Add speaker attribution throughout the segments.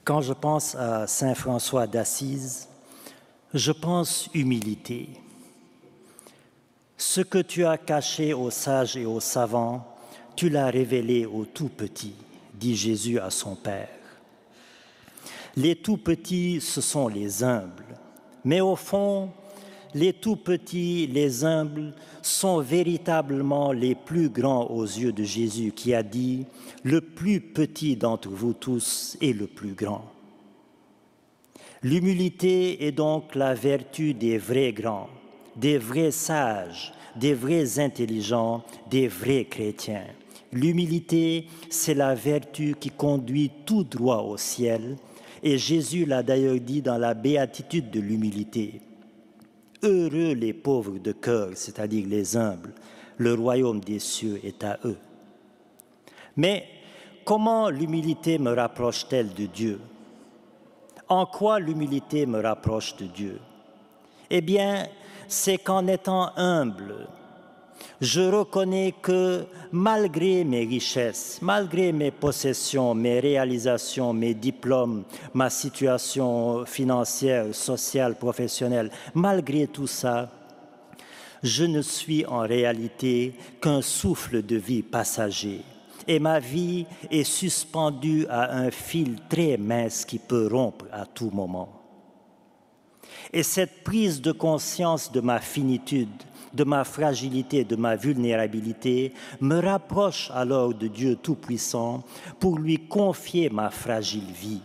Speaker 1: Quand je pense à Saint François d'Assise, je pense humilité. Ce que tu as caché aux sages et aux savants, tu l'as révélé aux tout-petits, dit Jésus à son Père. Les tout-petits, ce sont les humbles. Mais au fond, les tout-petits, les humbles, sont véritablement les plus grands aux yeux de Jésus qui a dit « Le plus petit d'entre vous tous est le plus grand ». L'humilité est donc la vertu des vrais grands, des vrais sages, des vrais intelligents, des vrais chrétiens. L'humilité, c'est la vertu qui conduit tout droit au ciel, et Jésus l'a d'ailleurs dit dans la béatitude de l'humilité. Heureux les pauvres de cœur, c'est-à-dire les humbles, le royaume des cieux est à eux. Mais comment l'humilité me rapproche-t-elle de Dieu? En quoi l'humilité me rapproche de Dieu? Eh bien, c'est qu'en étant humble, je reconnais que malgré mes richesses, malgré mes possessions, mes réalisations, mes diplômes, ma situation financière, sociale, professionnelle, malgré tout ça, je ne suis en réalité qu'un souffle de vie passager. Et ma vie est suspendue à un fil très mince qui peut rompre à tout moment. Et cette prise de conscience de ma finitude, de ma fragilité, de ma vulnérabilité, me rapproche alors de Dieu Tout-Puissant pour lui confier ma fragile vie,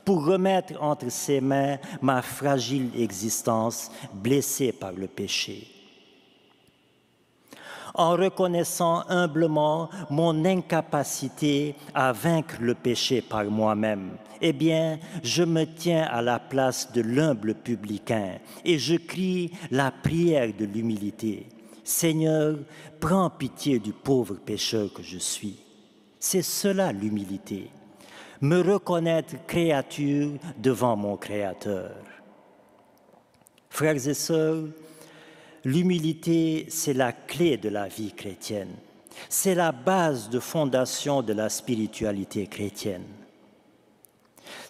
Speaker 1: pour remettre entre ses mains ma fragile existence blessée par le péché. En reconnaissant humblement mon incapacité à vaincre le péché par moi-même, eh bien, je me tiens à la place de l'humble publicain et je crie la prière de l'humilité. Seigneur, prends pitié du pauvre pécheur que je suis. C'est cela l'humilité, me reconnaître créature devant mon Créateur. Frères et sœurs, l'humilité, c'est la clé de la vie chrétienne. C'est la base de fondation de la spiritualité chrétienne.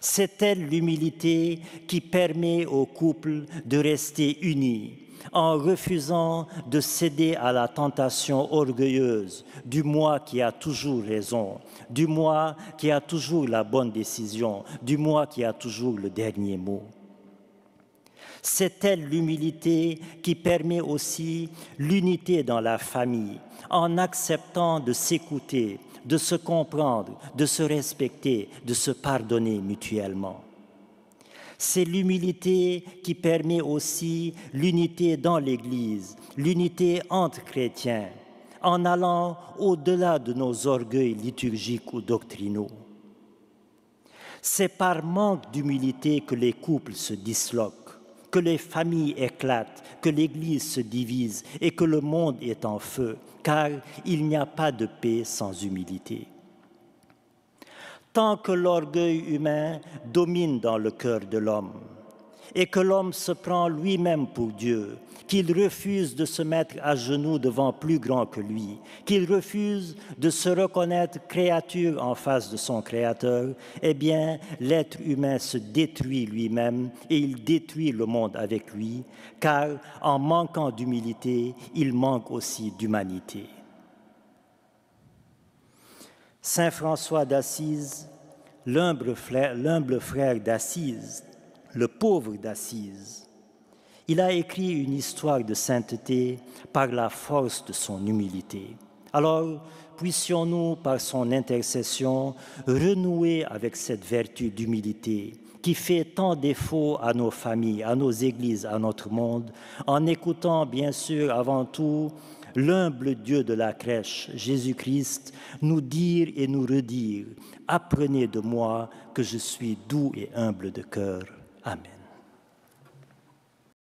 Speaker 1: C'est elle l'humilité qui permet au couple de rester unis en refusant de céder à la tentation orgueilleuse du moi qui a toujours raison, du moi qui a toujours la bonne décision, du moi qui a toujours le dernier mot. C'est elle l'humilité qui permet aussi l'unité dans la famille, en acceptant de s'écouter, de se comprendre, de se respecter, de se pardonner mutuellement. C'est l'humilité qui permet aussi l'unité dans l'Église, l'unité entre chrétiens, en allant au-delà de nos orgueils liturgiques ou doctrinaux. C'est par manque d'humilité que les couples se disloquent, que les familles éclatent, que l'Église se divise et que le monde est en feu, car il n'y a pas de paix sans humilité. Tant que l'orgueil humain domine dans le cœur de l'homme et que l'homme se prend lui-même pour Dieu, qu'il refuse de se mettre à genoux devant plus grand que lui, qu'il refuse de se reconnaître créature en face de son Créateur, eh bien, l'être humain se détruit lui-même et il détruit le monde avec lui, car en manquant d'humilité, il manque aussi d'humanité. Saint François d'Assise, l'humble frère d'Assise, le pauvre d'Assise, il a écrit une histoire de sainteté par la force de son humilité. Alors, puissions-nous, par son intercession, renouer avec cette vertu d'humilité qui fait tant défaut à nos familles, à nos églises, à notre monde, en écoutant bien sûr avant tout l'humble Dieu de la crèche, Jésus-Christ, nous dire et nous redire « Apprenez de moi que je suis doux et humble de cœur. » Amen.